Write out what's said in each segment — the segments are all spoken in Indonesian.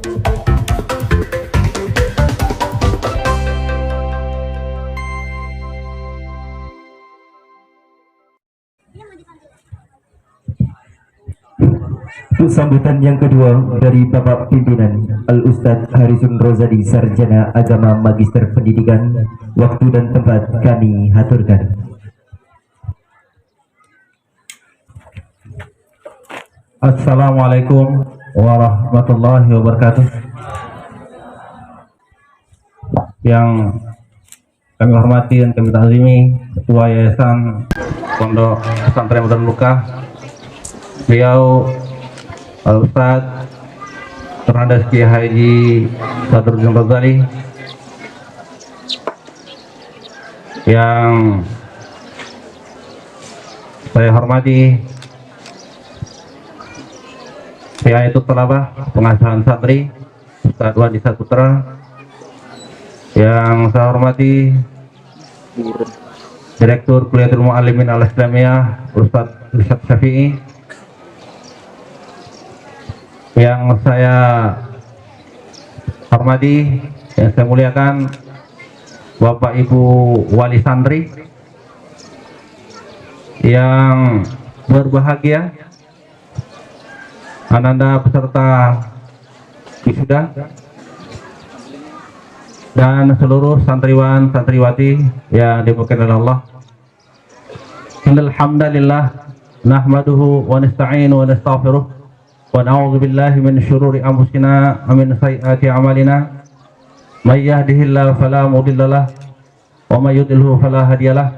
Untuk sambutan yang kedua dari Bapak Pimpinan Al-Ustadz Harisun Rozadi, Sarjana Agama Magister Pendidikan, waktu dan tempat kami haturkan. Assalamualaikum warahmatullahi wabarakatuh. Yang kami hormati dan kami takzimi Ketua Yayasan Pondok Pesantren Darul Muka, beliau Al-Ustadz Terhandas Kiai Haji Sadruddin Rozali, yang saya hormati Pihak itu Talabah Pengasuhan Santri Ustadz Wadi Saputra, yang saya hormati Direktur Kuliatul Mu'allimin Al-Islamiyah Ustadz Irsyad Syafi'i, yang saya hormati, yang saya muliakan Bapak Ibu Wali Santri yang berbahagia, Ananda peserta wisuda, dan seluruh santriwan santriwati yang dimuliakan oleh Allah. Innal hamdalillah nahmaduhu wa nasta'inu wa nastaghfiruh wa na'udzu billahi min syururi anfusina wa min sayyiati a'malina. May yahdihillahu fala mudhillalah wa may yudlilhu fala hadiyalah.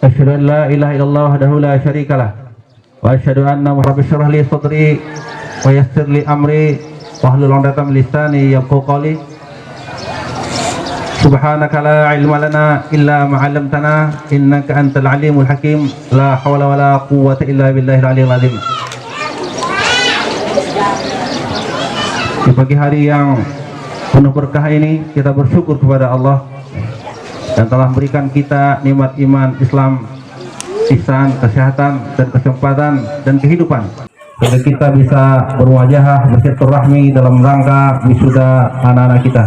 Asyhadu an la ilaha illallah wahdahu la syarikalah wa asyhadu anna Muhammadan syrah li sadri wa yassir li amri wahlul 'uqdatam min lisani yafqahu qawli. Subhanaka la ilma lana illa ma 'allamtana innaka antal alimul hakim. La haula wala quwwata illa billahil aliyyil azim. Di pagi hari yang penuh berkah ini, kita bersyukur kepada Allah yang telah memberikan kita nikmat iman, Islam, ihsan, kesehatan, dan kesempatan dan kehidupan, sehingga kita bisa berwajah bersilaturahmi dalam rangka wisuda anak-anak kita.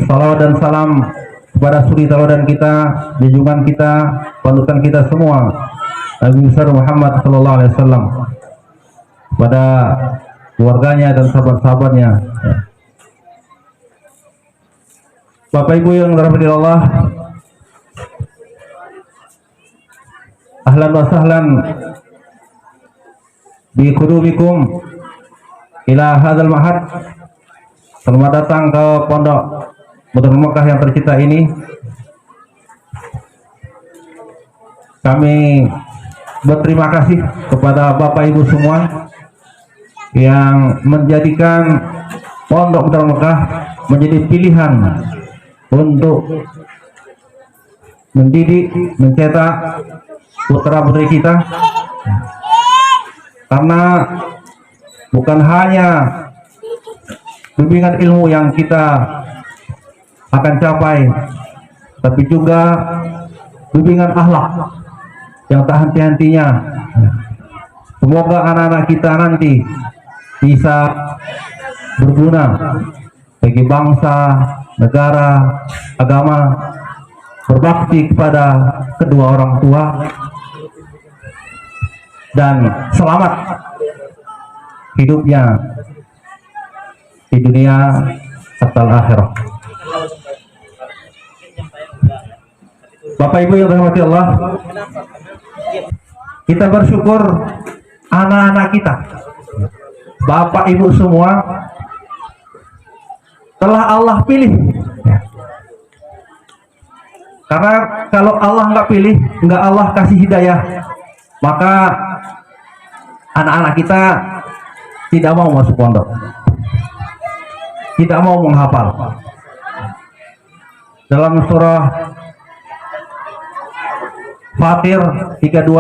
Salawat dan salam kepada suri tauladan kita, junjungan kita, panutan kita semua, Nabi besar Muhammad sallallahu alaihi wasallam, pada keluarganya dan sahabat-sahabatnya. Bapak Ibu yang dirahmati Allah, ahlan wa sahlan bi qudubikum ila hadzal ma'had. Selamat datang ke Pondok Darul Mekah yang tercinta ini. Kami berterima kasih kepada Bapak Ibu semua yang menjadikan Pondok Darul Mekah menjadi pilihan untuk mendidik, mencetak putra-putri kita, karena bukan hanya bimbingan ilmu yang kita akan capai, tapi juga bimbingan akhlak yang tak henti-hentinya. Semoga anak-anak kita nanti bisa berguna bagi bangsa, negara, agama, berbakti kepada kedua orang tua, dan selamat hidupnya di dunia serta akhirat. Bapak Ibu yang dirahmati Allah, kita bersyukur anak-anak kita, Bapak Ibu semua, telah Allah pilih. Karena kalau Allah nggak pilih, nggak Allah kasih hidayah, maka anak-anak kita tidak mau masuk pondok, tidak mau menghafal. Dalam surah Fatir 32,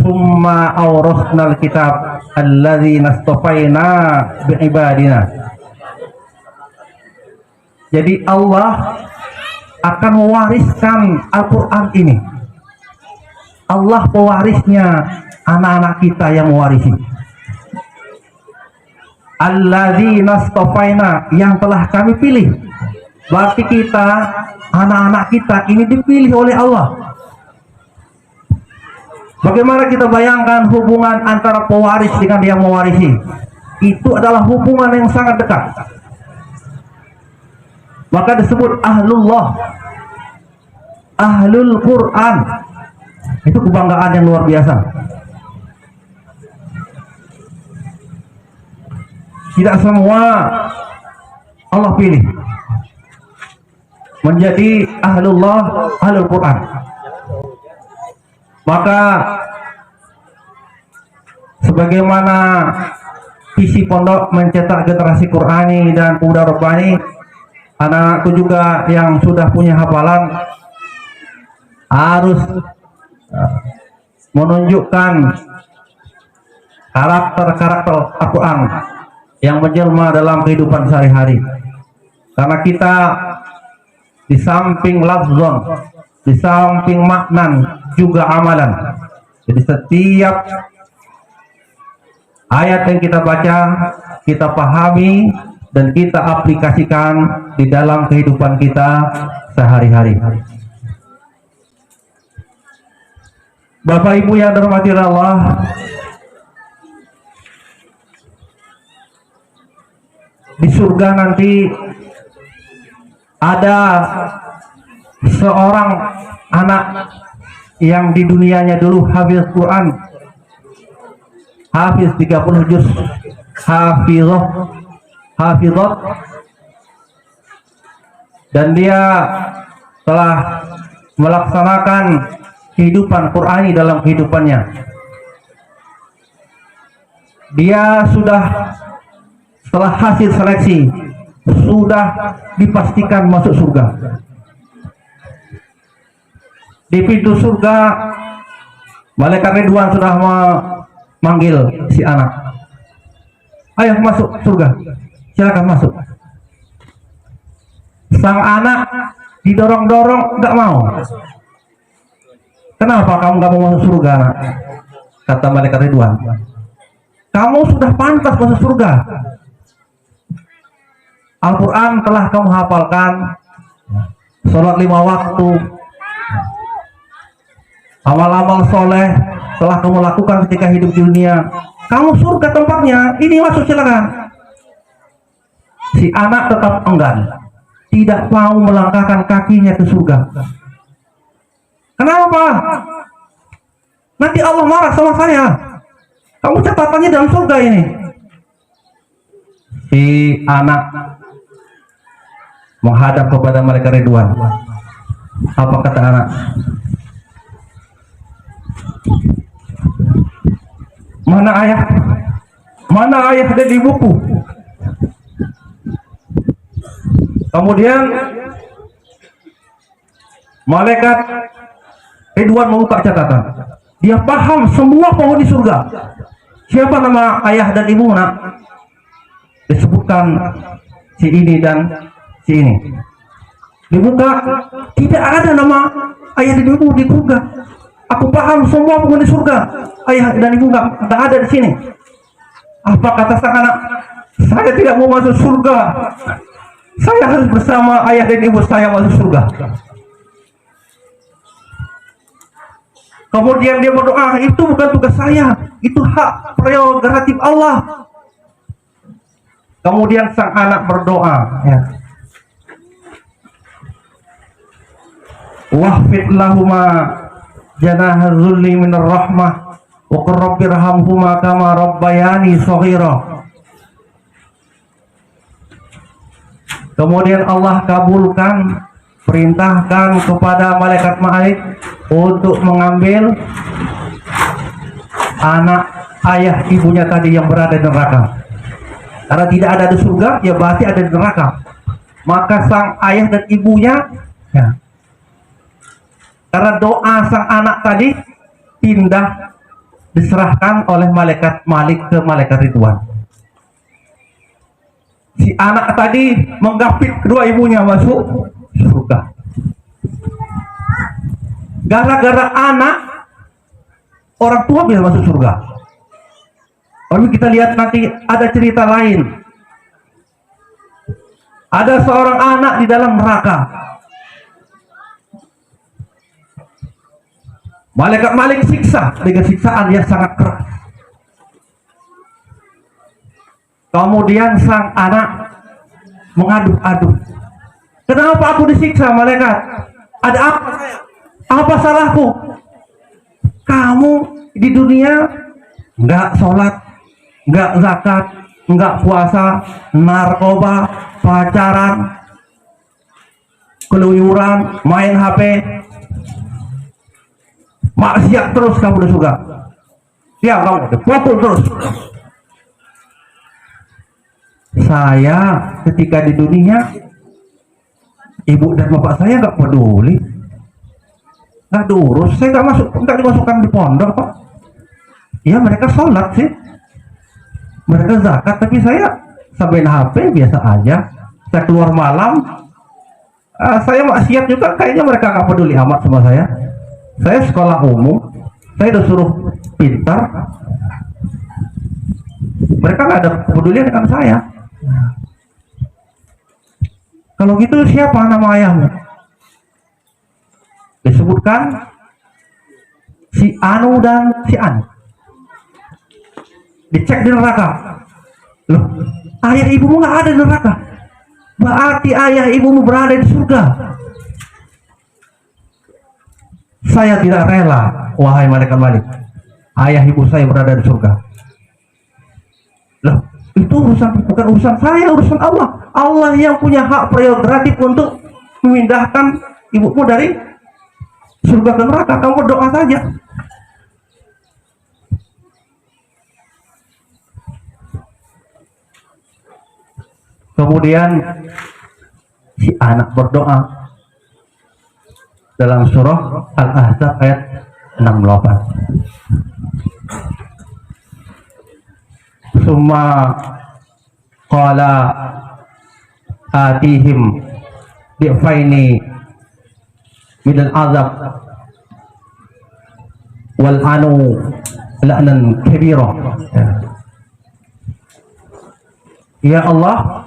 summa awrasnal kitab alladzi nastafaina bi'ibadina. Jadi Allah akan mewariskan Al-Quran ini. Allah pewarisnya anak-anak kita yang mewarisi. Alladzina astafaina, yang telah kami pilih. Berarti kita, anak-anak kita ini dipilih oleh Allah. Bagaimana kita bayangkan hubungan antara pewaris dengan yang mewarisi? Itu adalah hubungan yang sangat dekat. Maka disebut ahlullah, ahlul Quran. Itu kebanggaan yang luar biasa. Tidak semua Allah pilih menjadi ahlullah, ahlul Quran. Maka sebagaimana visi pondok mencetak generasi Qurani dan pemuda Rabbani, anak-anakku juga yang sudah punya hafalan harus menunjukkan karakter-karakter Al-Quran yang menjelma dalam kehidupan sehari-hari. Karena kita di samping lafzon, di samping maknan, juga amalan. Jadi setiap ayat yang kita baca, kita pahami dan kita aplikasikan di dalam kehidupan kita sehari-hari. Bapak Ibu yang dirahmati Allah, di surga nanti ada seorang anak yang di dunianya dulu hafiz Quran, hafiz 30 juz, hafizat, dan dia telah melaksanakan kehidupan Qurani dalam kehidupannya. Dia sudah, setelah hasil seleksi, sudah dipastikan masuk surga. Di pintu surga, malaikat Ridwan sudah memanggil si anak. Ayo masuk surga, silakan masuk. Sang anak didorong-dorong, nggak mau. Kenapa kamu nggak mau masuk surga, anak? Kata malaikat Ridwan, kamu sudah pantas masuk surga. Al-Quran telah kamu hafalkan, sholat 5 waktu, amal-amal soleh telah kamu lakukan ketika hidup di dunia. Kamu surga tempatnya, ini masuk silakan. Si anak tetap enggan, tidak mau melangkahkan kakinya ke surga. Kenapa? Nanti Allah marah sama saya. Kamu catatannya dalam surga ini. Si anak menghadap kepada malaikat Ridwan. Apa kata anak? Mana ayah? Mana ayah dan ibuku? Kemudian malaikat Ridwan membuka catatan. Dia paham semua penghuni surga. Siapa nama ayah dan ibu, nak? Disebutkan si ini dan si ini. Dibuka, tidak ada nama ayah dan ibu di surga. Aku paham semua penghuni surga. Ayah dan ibu nggak ada di sini. Apa kata sang anak? Saya tidak mau masuk surga. Saya harus bersama ayah dan ibu saya masuk surga. Kemudian dia berdoa, itu bukan tugas saya, itu hak prerogatif Allah. Kemudian sang anak berdoa, ya. Wahfid lahuma janah zulli minar rahmah wa qur rabbirhamhuma kama rabbayani shaghira. Kemudian Allah kabulkan, perintahkan kepada malaikat Malik untuk mengambil anak ayah ibunya tadi yang berada di neraka. Karena tidak ada di surga, ya berarti ada di neraka. Maka sang ayah dan ibunya, ya, karena doa sang anak tadi pindah, diserahkan oleh malaikat Malik ke malaikat Ridwan. Si anak tadi menggapit kedua ibunya masuk surga. Gara-gara anak orang tua bisa masuk surga. Tapi kita lihat nanti ada cerita lain. Ada seorang anak di dalam neraka. Malaikat siksa dengan siksaan yang sangat keras. Kemudian sang anak mengaduh-aduh, kenapa aku disiksa malaikat? Ada apa saya? Apa salahku? Kamu di dunia nggak sholat, nggak zakat, nggak puasa, narkoba, pacaran, keluyuran, main HP, maksiat terus, kamu di surga. Ya, kamu dipukul terus. Saya ketika di dunia, ibu dan bapak saya nggak peduli, nggak diurus, saya nggak dimasukkan di pondok kok. Ya mereka sholat sih, mereka zakat, tapi saya sampai HP biasa aja. Saya keluar malam, saya maksiat juga, kayaknya mereka nggak peduli amat sama saya. Saya sekolah umum, saya udah suruh pintar, mereka nggak ada kepedulian dengan saya. Kalau gitu siapa nama ayahmu? Disebutkan si Anu dan si Anu. Dicek di neraka. Loh, ayah ibumu nggak ada di neraka. Berarti ayah ibumu berada di surga. Saya tidak rela, wahai malaikat Malik, ayah ibu saya berada di surga. Loh, itu bukan urusan saya, urusan Allah. Allah yang punya hak prerogatif untuk memindahkan ibumu dari surga ke neraka. Kamu berdoa saja. Kemudian si anak berdoa dalam surah Al-Ahzab ayat 68. Summa qala atihim di'faini minal azab wal anu la'nan kabira. Ya Allah,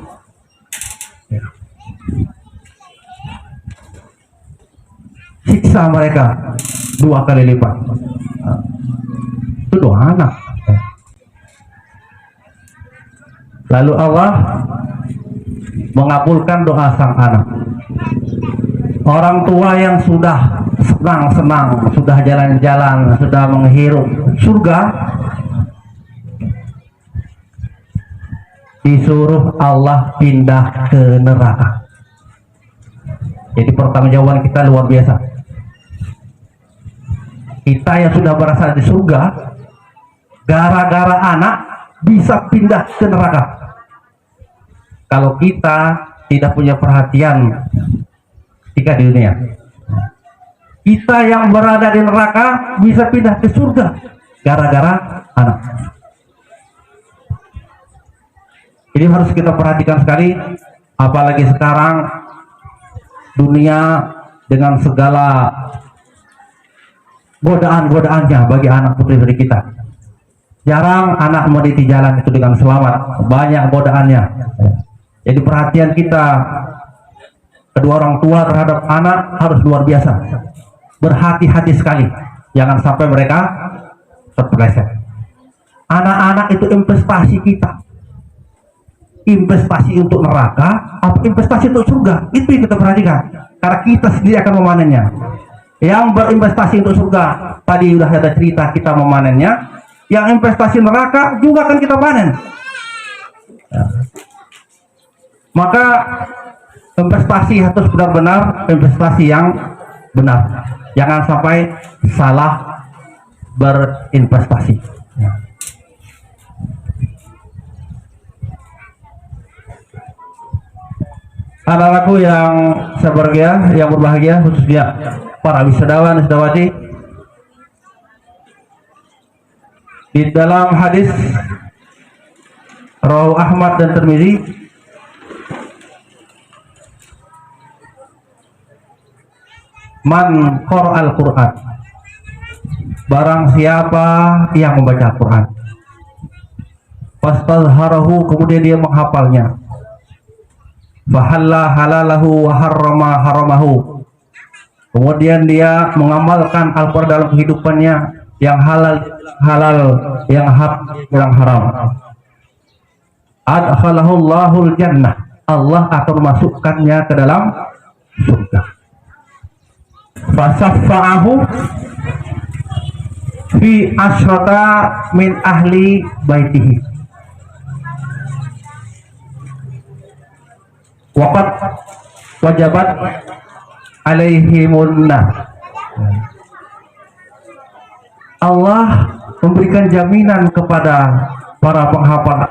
siksa mereka 2 kali lipat. Itu doa anak. Lalu Allah mengabulkan doa sang anak. Orang tua yang sudah senang-senang, sudah jalan-jalan, sudah menghirup surga, disuruh Allah pindah ke neraka. Jadi pertanggungjawaban kita luar biasa. Kita yang sudah berasal di surga, gara-gara anak bisa pindah ke neraka. Kalau kita tidak punya perhatian ketika di dunia, kita yang berada di neraka bisa pindah ke surga gara-gara anak. Jadi harus kita perhatikan sekali, apalagi sekarang dunia dengan segala godaan-godaannya bagi anak putri dari kita. Jarang anak meniti jalan itu dengan selamat, banyak godaannya. Jadi perhatian kita kedua orang tua terhadap anak harus luar biasa, berhati-hati sekali, jangan sampai mereka terpeleset. Anak-anak itu investasi kita, investasi untuk neraka atau investasi untuk surga, itu yang kita perhatikan, karena kita sendiri akan memanennya. Yang berinvestasi untuk surga tadi sudah ada cerita, kita memanennya. Yang investasi neraka juga akan kita panen. Maka investasi harus benar-benar investasi yang benar, jangan sampai salah berinvestasi. Anak-anakku yang berbahagia, yang berbahagia, khususnya para wisudawan, wisudawati, di dalam hadis Rawahu Ahmad dan Tirmidzi, man qara'al Qur'an barang siapa yang membaca Al-Quran, fastazharahu, kemudian dia menghafalnya, fahalla halalahu wa harrama haramahu, kemudian dia mengamalkan Al-Quran dalam kehidupannya, yang halal halal, yang haram, adkhalahu Allahul jannah, Allah akan memasukkannya ke dalam surga. Fasaffa'ahu fi asyrata min ahli baitihi, waqad wajabat alaihimunna. Allah memberikan jaminan kepada para penghafal,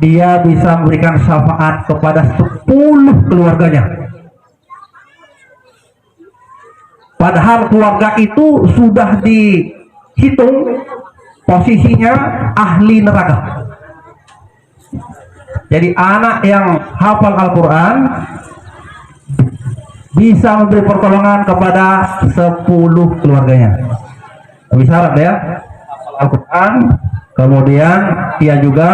dia bisa memberikan syafaat kepada 10 keluarganya. Padahal keluarga itu sudah dihitung posisinya ahli neraka. Jadi anak yang hafal Al-Quran bisa memberi pertolongan kepada 10 keluarganya. Lebih syarat ya, hafal Al-Quran, kemudian dia juga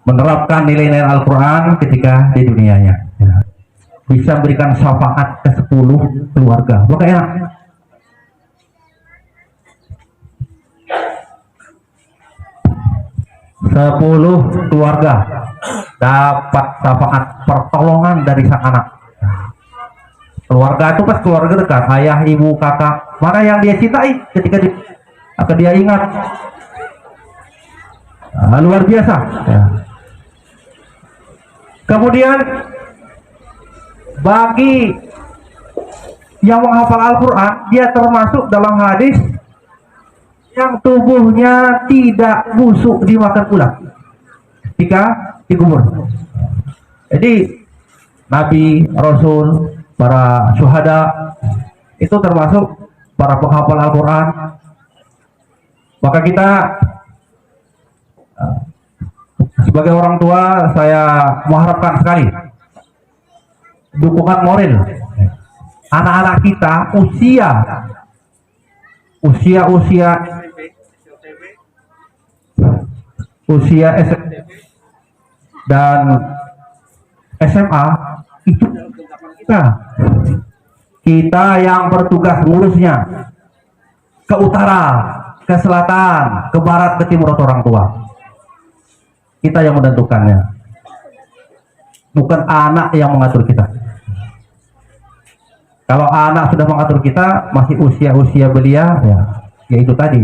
menerapkan nilai-nilai Al-Quran ketika di dunianya, bisa berikan syafaat ke 10 keluarga. Makanya 10 keluarga dapat syafaat pertolongan dari sang anak. Keluarga itu pas keluarga dekat, ayah, ibu, kakak, mana yang dia cintai ketika akan dia ingat. Luar biasa ya. Kemudian bagi yang menghafal Al-Quran, dia termasuk dalam hadis yang tubuhnya tidak busuk dimakan ulat ketika dikubur. Jadi Nabi, Rasul, para syuhada itu termasuk para penghafal Al-Quran. Maka kita sebagai orang tua, saya mengharapkan sekali dukungan moral anak-anak kita usia SMP dan SMA itu kita yang bertugas ngurusnya, ke utara, ke selatan, ke barat, ke timur atau orang tua. Kita yang menentukannya, bukan anak yang mengatur kita. Kalau anak sudah mengatur kita, masih usia belia, ya itu tadi.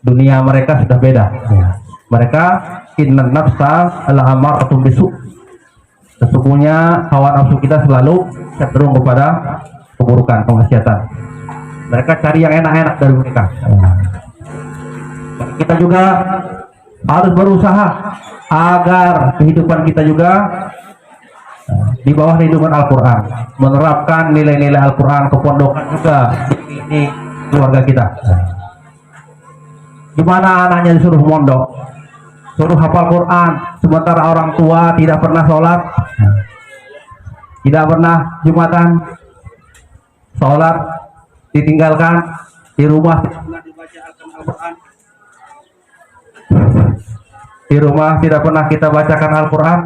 Dunia mereka sudah beda. Ya. Mereka innan nafsa la'amaratun bisu. Sesungguhnya hawa nafsu kita selalu cenderung kepada keburukan, kemaksiatan. Mereka cari yang enak-enak dari mereka. Kita juga harus berusaha agar kehidupan kita juga di bawah lindungan Al-Quran, menerapkan nilai-nilai Al-Quran, kepondokan juga di keluarga kita. Gimana anaknya disuruh mondok, suruh hafal Quran, sementara orang tua tidak pernah sholat, tidak pernah Jumatan, sholat ditinggalkan di rumah, di rumah tidak pernah kita bacakan Al-Quran.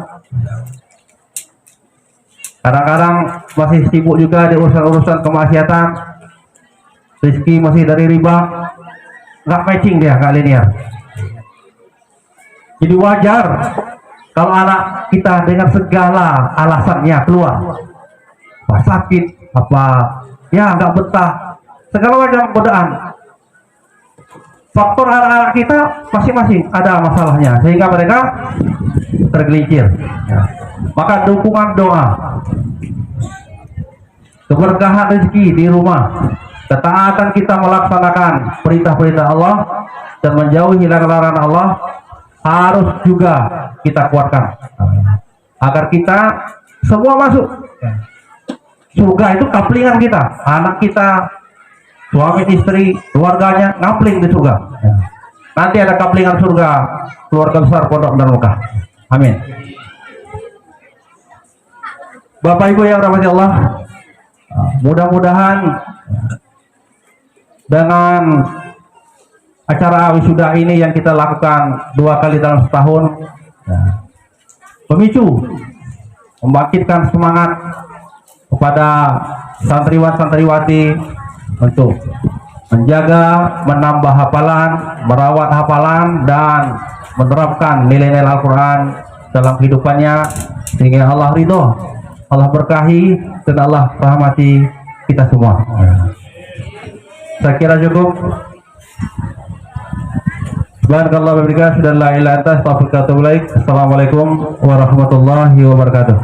Kadang-kadang masih sibuk juga di urusan-urusan kemaksiatan, rezeki masih dari riba, nggak matching dia, nggak linear. Jadi wajar kalau anak kita dengan segala alasannya keluar, apa sakit, apa ya nggak betah, segala macam godaan. Faktor anak-anak kita masing-masing ada masalahnya sehingga mereka tergelincir. Maka dukungan doa, keberkahan rezeki di rumah, ketaatan kita melaksanakan perintah-perintah Allah dan menjauhi larangan Allah harus juga kita kuatkan agar kita semua masuk surga. Itu kaplingan kita, anak kita, suami istri, keluarganya ngapling di surga. Nanti ada kaplingan surga keluarga besar Pondok Darul Mekah. Amin. Bapak Ibu yang rahmati Allah, mudah-mudahan dengan acara wisuda ini yang kita lakukan 2 kali dalam setahun, memicu, membangkitkan semangat kepada santriwan-santriwati untuk menjaga, menambah hafalan, merawat hafalan, dan menerapkan nilai-nilai Al-Quran dalam kehidupannya, sehingga Allah ridho, Allah berkahi, dan Allah rahmati kita semua. Saya kira cukup. Barakallahu wabarakatuh. Assalamualaikum warahmatullahi wabarakatuh.